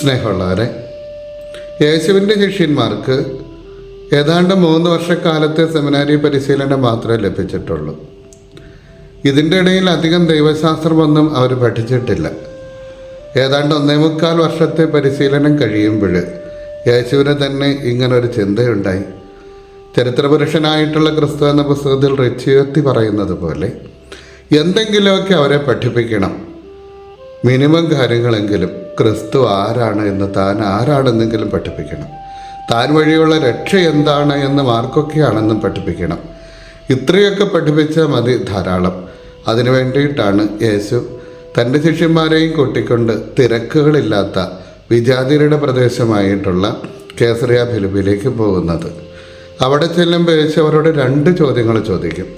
സ്നേഹമുള്ളവരെ, യേശുവിൻ്റെ ശിഷ്യന്മാർക്ക് ഏതാണ്ട് 3 വർഷക്കാലത്തെ സെമിനാരി പരിശീലനം മാത്രമേ ലഭിച്ചിട്ടുള്ളൂ. ഇതിൻ്റെ ഇടയിൽ അധികം ദൈവശാസ്ത്രമൊന്നും അവർ പഠിച്ചിട്ടില്ല. ഏതാണ്ട് 1.25 വർഷത്തെ പരിശീലനം കഴിയുമ്പോൾ യേശുവിന് തന്നെ ഇങ്ങനൊരു ചിന്തയുണ്ടായി. ചരിത്രപുരുഷനായിട്ടുള്ള ക്രിസ്തു എന്ന പുസ്തകത്തിൽ റിച്ചിയത്തി പറയുന്നത് പോലെ എന്തെങ്കിലുമൊക്കെ അവരെ പഠിപ്പിക്കണം. മിനിമം കാര്യങ്ങളെങ്കിലും ക്രിസ്തു ആരാണ് എന്ന്, താൻ ആരാണെന്നെങ്കിലും പഠിപ്പിക്കണം. താൻ വഴിയുള്ള രക്ഷ എന്താണ് എന്ന് ആർക്കൊക്കെയാണെന്നും പഠിപ്പിക്കണം. ഇത്രയൊക്കെ പഠിപ്പിച്ചാൽ മതി, ധാരാളം. അതിനു വേണ്ടിയിട്ടാണ് യേശു തൻ്റെ ശിഷ്യന്മാരെയും കൂട്ടിക്കൊണ്ട് തിരക്കുകളില്ലാത്ത വിജാതിയരുടെ പ്രദേശമായിട്ടുള്ള കേസറിയ ഫിലിപ്പിയിലേക്ക് പോകുന്നത്. അവിടെ ചെല്ലുമ്പോൾ യേശു അവരോട് 2 ചോദ്യങ്ങൾ ചോദിക്കും.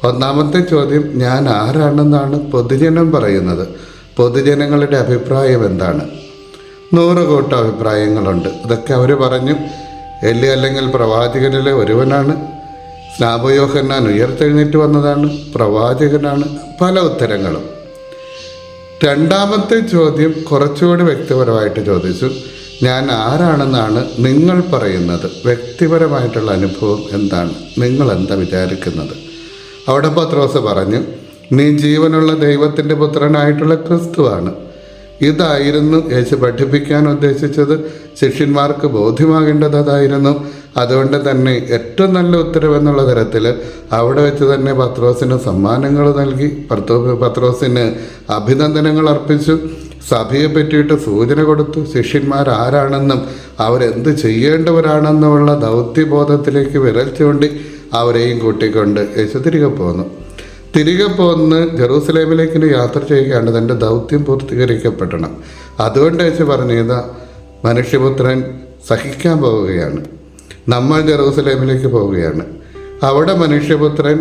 ഒന്നാമത്തെ ചോദ്യം, ഞാൻ ആരാണെന്നാണ് പൊതുജനം പറയുന്നത്? പൊതുജനങ്ങളുടെ അഭിപ്രായം എന്താണ്? 100 കൂട്ടം അഭിപ്രായങ്ങളുണ്ട്. ഇതൊക്കെ അവർ പറഞ്ഞു. എലിയ അല്ലെങ്കിൽ പ്രവാചകനിലെ ഒരുവനാണ്, സ്നാപക യോഹന്നാൻ ഉയർത്തെഴുന്നേറ്റ് വന്നതാണ്, പ്രവാചകനാണ്, പല ഉത്തരങ്ങളും. രണ്ടാമത്തെ ചോദ്യം കുറച്ചുകൂടി വ്യക്തിപരമായിട്ട് ചോദിച്ചു. ഞാൻ ആരാണെന്നാണ് നിങ്ങൾ പറയുന്നത്? വ്യക്തിപരമായിട്ടുള്ള അനുഭവം എന്താണ്? നിങ്ങൾ എന്താ വിചാരിക്കുന്നത്? അവിടെ പത്രോസ് പറഞ്ഞു, നീ ജീവനുള്ള ദൈവത്തിൻ്റെ പുത്രനായിട്ടുള്ള ക്രിസ്തുവാണ്. ഇതായിരുന്നു യേശു പഠിപ്പിക്കാൻ ഉദ്ദേശിച്ചത്. ശിഷ്യന്മാർക്ക് ബോധ്യമാകേണ്ടത് അതായിരുന്നു. അതുകൊണ്ട് തന്നെ ഏറ്റവും നല്ല ഉത്തരവെന്നുള്ള തരത്തിൽ അവിടെ വെച്ച് തന്നെ പത്രോസിന് സമ്മാനങ്ങൾ നൽകി, പത്രോസിന് അഭിനന്ദനങ്ങൾ അർപ്പിച്ചു, സഭയെ പറ്റിയിട്ട് സൂചന കൊടുത്തു. ശിഷ്യന്മാർ ആരാണെന്നും അവരെന്ത് ചെയ്യേണ്ടവരാണെന്നുമുള്ള ദൗത്യബോധത്തിലേക്ക് വിരൽ ചൂണ്ടി അവരെയും കൂട്ടിക്കൊണ്ട് യേശു തിരികെ പോന്ന് ജെറൂസലേമിലേക്ക് യാത്ര ചെയ്യുകയാണ്. തൻ്റെ ദൗത്യം പൂർത്തീകരിക്കപ്പെടണം. അതുകൊണ്ട് യേശു പറഞ്ഞു, ഇതാ മനുഷ്യപുത്രൻ സഹിക്കാൻ പോവുകയാണ്, നമ്മൾ ജെറൂസലേമിലേക്ക് പോവുകയാണ്. അവിടെ മനുഷ്യപുത്രൻ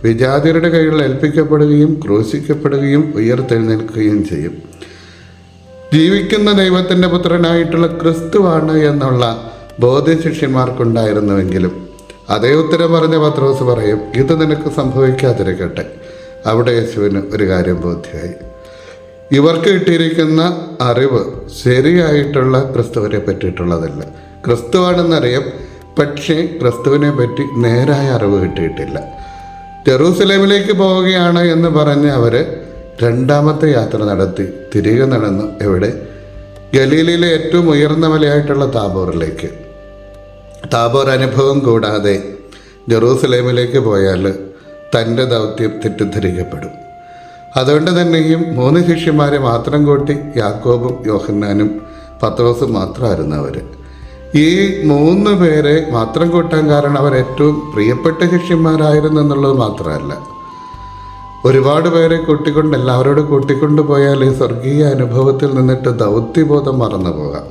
വിജാതിയരുടെ കൈകളിൽ ഏൽപ്പിക്കപ്പെടുകയും ക്രൂശിക്കപ്പെടുകയും ഉയർത്തെഴുന്നേൽക്കുകയും ചെയ്യും. ജീവിക്കുന്ന ദൈവത്തിൻ്റെ പുത്രനായിട്ടുള്ള ക്രിസ്തുവാണ് എന്നുള്ള ബോധ്യ ശിഷ്യന്മാർക്കുണ്ടായിരുന്നുവെങ്കിലും അതേ ഉത്തരം പറഞ്ഞ പത്രോസ് പറയും, ഇത് നിനക്ക് സംഭവിക്കാതിരിക്കട്ടെ. അവിടെ യേശുവിന് ഒരു കാര്യം ബോധ്യമായി. ഇവർക്ക് കിട്ടിയിരിക്കുന്ന അറിവ് ശരിയായിട്ടുള്ള ക്രിസ്തുവിനെ പറ്റിയിട്ടുള്ളതല്ല. ക്രിസ്തുവാണെന്നറിയാം, പക്ഷേ ക്രിസ്തുവിനെ പറ്റി നേരായ അറിവ് കിട്ടിയിട്ടില്ല. ജെറൂസലേമിലേക്ക് പോവുകയാണ് എന്ന് പറഞ്ഞ് അവർ 2ാമത്തെ യാത്ര നടത്തി തിരികെ നടന്നു. എവിടെ? ഗലീലയിലെ ഏറ്റവും ഉയർന്ന മലയായിട്ടുള്ള താബോറിലേക്ക്. താബോർ അനുഭവം കൂടാതെ ജെറൂസലേമിലേക്ക് പോയാൽ തൻ്റെ ദൗത്യം തെറ്റിദ്ധരിക്കപ്പെടും. അതുകൊണ്ട് തന്നെയും 3 ശിഷ്യന്മാരെ മാത്രം കൂട്ടി യാക്കോബും യോഹന്നാനും പത്രോസും മാത്രമായിരുന്നു അവർ. ഈ 3 പേരെ മാത്രം കൂട്ടാൻ കാരണം അവർ ഏറ്റവും പ്രിയപ്പെട്ട ശിഷ്യന്മാരായിരുന്നു എന്നുള്ളത് മാത്രമല്ല, ഒരുപാട് പേരെ കൂട്ടിക്കൊണ്ട് എല്ലാവരോടും കൂട്ടിക്കൊണ്ടു പോയാൽ ഈ സ്വർഗീയ അനുഭവത്തിൽ നിന്നിട്ട് ദൗത്യബോധം മറന്നു പോകാം.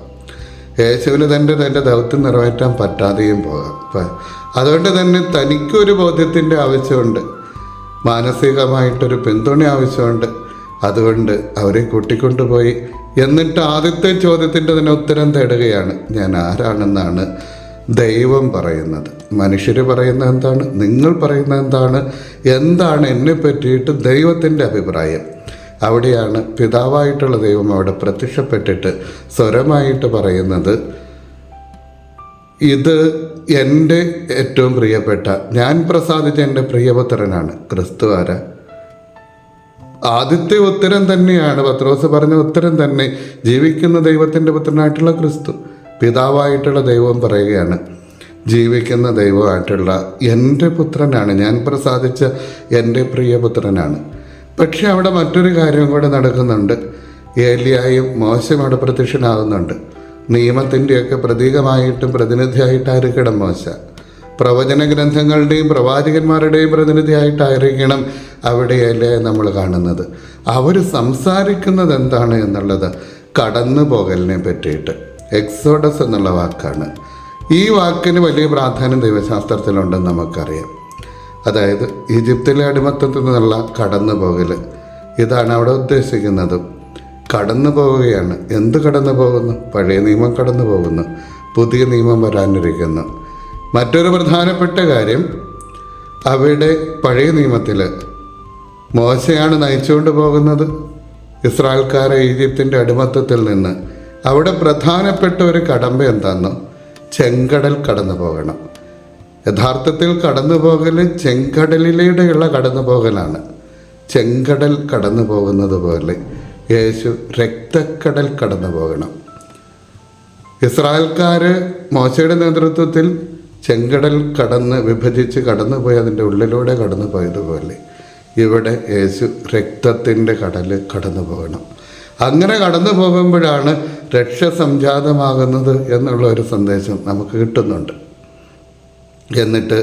യേശുവിന് തൻ്റെ ദൗത്യം നിറവേറ്റാൻ പറ്റാതെയും പോകാം. അതുകൊണ്ട് തന്നെ തനിക്കൊരു ബോധ്യത്തിൻ്റെ ആവശ്യമുണ്ട്, മാനസികമായിട്ടൊരു പിന്തുണ ആവശ്യമുണ്ട്. അതുകൊണ്ട് അവരെ കൂട്ടിക്കൊണ്ടുപോയി. എന്നിട്ട് ആദ്യത്തെ ചോദ്യത്തിൻ്റെ തന്നെ ഉത്തരം തേടുകയാണ്. ഞാൻ ആരാണെന്നാണ് ദൈവം പറയുന്നത്? മനുഷ്യർ പറയുന്നത് എന്താണ്? നിങ്ങൾ പറയുന്നത് എന്താണ് എന്നെ പറ്റിയിട്ട് ദൈവത്തിൻ്റെ അഭിപ്രായം? അവിടെയാണ് പിതാവായിട്ടുള്ള ദൈവം അവിടെ പ്രത്യക്ഷപ്പെട്ടിട്ട് സ്വരമായിട്ട് പറയുന്നത്, ഇത് എൻ്റെ ഏറ്റവും പ്രിയപ്പെട്ട, ഞാൻ പ്രസാദിച്ച എൻ്റെ പ്രിയപുത്രനാണ്. ക്രിസ്തു ആരാ? ആദ്യത്തെ ഉത്തരം തന്നെയാണ് പത്രോസ് പറഞ്ഞ ഉത്തരം തന്നെ, ജീവിക്കുന്ന ദൈവത്തിൻ്റെ പുത്രനായിട്ടുള്ള ക്രിസ്തു. പിതാവായിട്ടുള്ള ദൈവം പറയുകയാണ്, ജീവിക്കുന്ന ദൈവമായിട്ടുള്ള എൻ്റെ പുത്രനാണ്, ഞാൻ പ്രസാദിച്ച എൻ്റെ പ്രിയപുത്രനാണ്. പക്ഷെ അവിടെ മറ്റൊരു കാര്യം കൂടെ നടക്കുന്നുണ്ട്. ഏലിയായും മോശം അവിടെ പ്രത്യക്ഷനാകുന്നുണ്ട്. നിയമത്തിൻ്റെയൊക്കെ പ്രതീകമായിട്ടും പ്രതിനിധിയായിട്ടായിരിക്കണം മോശ. പ്രവചന ഗ്രന്ഥങ്ങളുടെയും പ്രവാചകന്മാരുടെയും പ്രതിനിധിയായിട്ടായിരിക്കണം അവിടെ ഏലിയായെ നമ്മൾ കാണുന്നത്. അവർ സംസാരിക്കുന്നത് എന്താണ് എന്നുള്ളത് കടന്നു പോകലിനെ പറ്റിയിട്ട്. എക്സോഡസ് എന്നുള്ള വാക്കാണ്. ഈ വാക്കിന് വലിയ പ്രാധാന്യം ദൈവശാസ്ത്രത്തിലുണ്ടെന്ന് നമുക്കറിയാം. അതായത് ഈജിപ്തിലെ അടിമത്തത്തിൽ നിന്നുള്ള കടന്നു പോകൽ, ഇതാണ് അവിടെ ഉദ്ദേശിക്കുന്നത്. കടന്നു പോവുകയാണ്. എന്ത് കടന്നു പോകുന്നു? പഴയ നിയമം കടന്നു പോകുന്നു, പുതിയ നിയമം വരാനിരിക്കുന്നു. മറ്റൊരു പ്രധാനപ്പെട്ട കാര്യം, അവിടെ പഴയ നിയമത്തിൽ മോശയാണ് നയിച്ചുകൊണ്ട് പോകുന്നത് ഇസ്രായേൽക്കാരെ ഈജിപ്തിൻ്റെ അടിമത്തത്തിൽ നിന്ന്. അവിടെ പ്രധാനപ്പെട്ട ഒരു കടമ്പ എന്താണെന്നോ, ചെങ്കടൽ കടന്നു പോകണം. യഥാർത്ഥത്തിൽ കടന്നു പോകൽ ചെങ്കടലിലൂടെയുള്ള കടന്നു പോകലാണ്. ചെങ്കടൽ കടന്നു പോകുന്നത് പോലെ യേശു രക്തക്കടൽ കടന്നു പോകണം. ഇസ്രായേൽക്കാർ മോശയുടെ നേതൃത്വത്തിൽ ചെങ്കടൽ കടന്ന് വിഭജിച്ച് കടന്നുപോയി അതിൻ്റെ ഉള്ളിലൂടെ കടന്നു പോയതുപോലെ ഇവിടെ യേശു രക്തത്തിൻ്റെ കടൽ കടന്നു പോകണം. അങ്ങനെ കടന്നു പോകുമ്പോഴാണ് രക്ഷ സംജാതമാകുന്നത് എന്നുള്ള ഒരു സന്ദേശം നമുക്ക് കിട്ടുന്നുണ്ട്. എന്നിട്ട്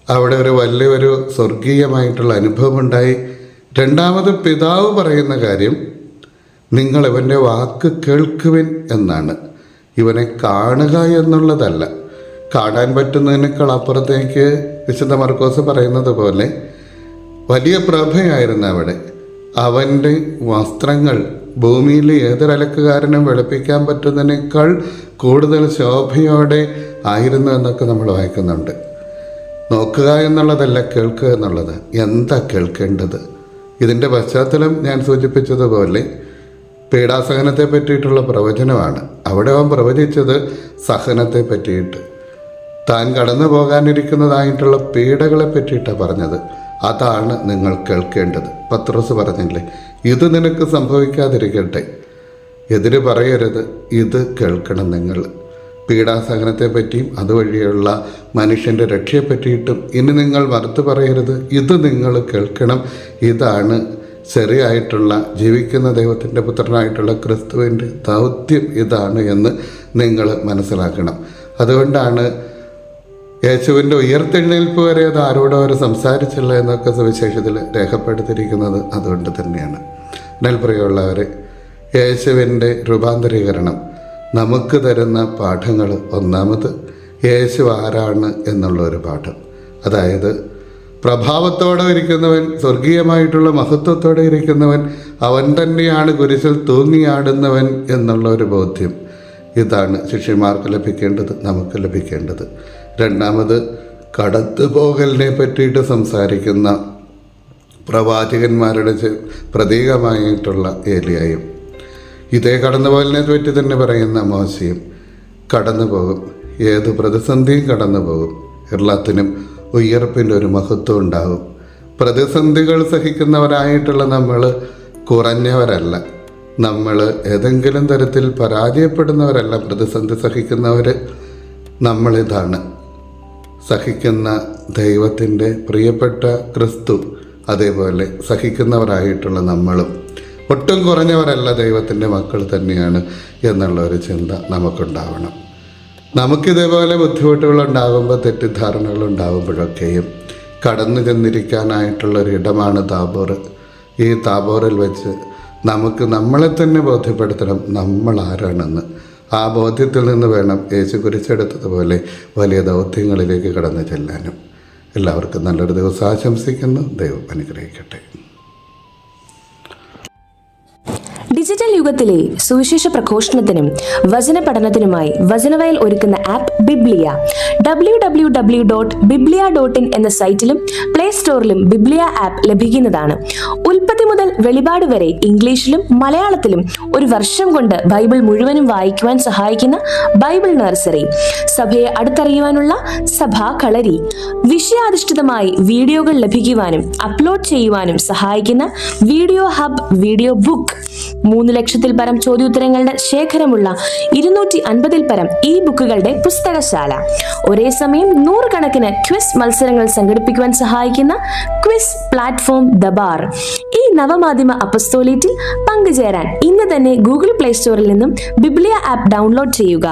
അവിടെ ഒരു വലിയൊരു സ്വർഗീയമായിട്ടുള്ള അനുഭവം ഉണ്ടായി. രണ്ടാമത് പിതാവ് പറയുന്ന കാര്യം, നിങ്ങൾ ഇവൻ്റെ വാക്ക് കേൾക്കുവിൻ എന്നാണ്. ഇവനെ കാണുക എന്നുള്ളതല്ല. കാണാൻ പറ്റുന്നതിനേക്കാൾ അപ്പുറത്തേക്ക് വിശുദ്ധ മർക്കോസ് പറയുന്നത് പോലെ വലിയ പ്രഭയായിരുന്നു അവിടെ. അവൻ്റെ വസ്ത്രങ്ങൾ ഭൂമിയിൽ ഏതൊരലക്കുകാരനും വെളുപ്പിക്കാൻ പറ്റുന്നതിനേക്കാൾ കൂടുതൽ ശോഭയോടെ ആയിരുന്നു എന്നൊക്കെ നമ്മൾ വായിക്കുന്നുണ്ട്. നോക്കുക എന്നുള്ളതല്ല, കേൾക്കുക എന്നുള്ളത്. എന്താ കേൾക്കേണ്ടത്? ഇതിൻ്റെ പശ്ചാത്തലം ഞാൻ സൂചിപ്പിച്ചതുപോലെ പീഡാസഹനത്തെ പറ്റിയിട്ടുള്ള പ്രവചനമാണ്. അവിടെ അവൻ പ്രവചിച്ചത് സഹനത്തെ പറ്റിയിട്ട്, താൻ കടന്നു പോകാനിരിക്കുന്നതായിട്ടുള്ള പീഡകളെ പറ്റിയിട്ടാണ് പറഞ്ഞത്. അതാണ് നിങ്ങൾ കേൾക്കേണ്ടത്. പത്രോസ് പറഞ്ഞില്ലേ, ഇത് നിനക്ക് സംഭവിക്കാതിരിക്കട്ടെ, എതിര് പറയരുത്, ഇത് കേൾക്കണം നിങ്ങൾ. പീഡാസഹനത്തെ പറ്റിയും അതുവഴിയുള്ള മനുഷ്യൻ്റെ രക്ഷയെ പറ്റിയിട്ടും ഇനി നിങ്ങൾ മറുത്ത് പറയരുത്, ഇത് നിങ്ങൾ കേൾക്കണം. ഇതാണ് ശരിയായിട്ടുള്ള ജീവിക്കുന്ന ദൈവത്തിൻ്റെ പുത്രനായിട്ടുള്ള ക്രിസ്തുവിൻ്റെ ദൗത്യം ഇതാണ് എന്ന് നിങ്ങൾ മനസ്സിലാക്കണം. അതുകൊണ്ടാണ് യേശുവിൻ്റെ ഉയർത്തെഴുന്നേൽപ്പ് വരെ അത് ആരോടോ അവർ സംസാരിച്ചില്ല എന്നൊക്കെ സുവിശേഷത്തിൽ രേഖപ്പെടുത്തിയിരിക്കുന്നത് അതുകൊണ്ട് തന്നെയാണ്. എന്നാൽ പ്രിയമുള്ളവർ, യേശുവിൻ്റെ രൂപാന്തരീകരണം നമുക്ക് തരുന്ന പാഠങ്ങൾ, ഒന്നാമത് യേശു ആരാണ് എന്നുള്ളൊരു പാഠം. അതായത് പ്രഭാവത്തോടെ ഇരിക്കുന്നവൻ, സ്വർഗീയമായിട്ടുള്ള മഹത്വത്തോടെ ഇരിക്കുന്നവൻ, അവൻ തന്നെയാണ് കുരിശിൽ തൂങ്ങിയാടുന്നവൻ എന്നുള്ള ഒരു ബോധ്യം. ഇതാണ് ശിഷ്യന്മാർക്ക് ലഭിക്കേണ്ടത്, നമുക്ക് ലഭിക്കേണ്ടത്. രണ്ടാമത് കടത്തുപോകലിനെ പറ്റിയിട്ട് സംസാരിക്കുന്ന പ്രവാചകന്മാരുടെ പ്രതീകമായിട്ടുള്ള ഏലിയായും, ഇതേ കടന്നുപോകലിനെ പറ്റി തന്നെ പറയുന്ന മോശയും കടന്നു പോകും. ഏത് പ്രതിസന്ധിയും കടന്നു പോകും. എല്ലാത്തിനും ഉയർപ്പിൻ്റെ ഒരു മഹത്വം ഉണ്ടാകും. പ്രതിസന്ധികൾ സഹിക്കുന്നവരായിട്ടുള്ള നമ്മൾ കുറഞ്ഞവരല്ല, നമ്മൾ ഏതെങ്കിലും തരത്തിൽ പരാജയപ്പെടുന്നവരല്ല. പ്രതിസന്ധി സഹിക്കുന്നവർ നമ്മളിതാണ്, സഹിക്കുന്ന ദൈവത്തിൻ്റെ പ്രിയപ്പെട്ട ക്രിസ്തു. അതേപോലെ സഹിക്കുന്നവരായിട്ടുള്ള നമ്മളും ഒട്ടും കുറഞ്ഞവരല്ല, ദൈവത്തിൻ്റെ മക്കൾ തന്നെയാണ് എന്നുള്ള ഒരു ചിന്ത നമുക്കുണ്ടാവണം. നമുക്കിതേപോലെ ബുദ്ധിമുട്ടുകളുണ്ടാകുമ്പോൾ, തെറ്റിദ്ധാരണകളുണ്ടാകുമ്പോഴൊക്കെയും കടന്നു ചെന്നിരിക്കാനായിട്ടുള്ളൊരിടമാണ് താബോർ. ഈ താബോറിൽ വെച്ച് നമുക്ക് നമ്മളെ തന്നെ ബോധ്യപ്പെടുത്തണം നമ്മൾ ആരാണെന്ന്. ആ ബോധ്യത്തിൽ നിന്ന് വേണം യേശു കുരിശെടുത്തതുപോലെ വലിയ ദൗത്യങ്ങളിലേക്ക് കടന്നു ചെല്ലാനും. എല്ലാവർക്കും നല്ലൊരു ദിവസം ആശംസിക്കുന്നു. ദൈവം അനുഗ്രഹിക്കട്ടെ. ഡിജിറ്റൽ യുഗത്തിലെ സുവിശേഷ പ്രഘോഷണത്തിനും വചന പഠനത്തിനുമായി വചനവയൽ ഒരുക്കുന്ന ആപ്പ് ബിബ്ലിയ. www.biblia.in എന്ന സൈറ്റിലും പ്ലേ സ്റ്റോറിലും ബിബ്ലിയ ആപ്പ് ലഭിക്കുന്നതാണ്. ഉൽപ്പത്തി മുതൽ വെളിപാട് വരെ ഇംഗ്ലീഷിലും മലയാളത്തിലും ഒരു വർഷം കൊണ്ട് ബൈബിൾ മുഴുവനും വായിക്കുവാൻ സഹായിക്കുന്ന ബൈബിൾ നഴ്സറി, സഭയെ അടുത്തറിയുവാനുള്ള സഭാ കളരി, വിഷയാധിഷ്ഠിതമായി വീഡിയോകൾ ലഭിക്കുവാനും അപ്ലോഡ് ചെയ്യുവാനും സഹായിക്കുന്ന വീഡിയോ ഹബ് വീഡിയോ ബുക്ക്, 3 ലക്ഷത്തിൽ പരം ചോദ്യോത്തരങ്ങളുടെ ശേഖരമുള്ള 250-ൽ പരം ഈ ബുക്കുകളുടെ പുസ്തകശാല, ഒരേ സമയം 100 കണക്കിന് ക്വിസ് മത്സരങ്ങൾ സംഘടിപ്പിക്കുവാൻ സഹായിക്കുന്ന ക്വിസ് പ്ലാറ്റ്ഫോം ദബാർ. ഈ നവമാധ്യമ അപ്പസ്തോലേറ്റിൽ പങ്കുചേരാൻ ഇന്ന് തന്നെ ഗൂഗിൾ പ്ലേ സ്റ്റോറിൽ നിന്നും ബിബ്ലിയ ആപ്പ് ഡൗൺലോഡ് ചെയ്യുക.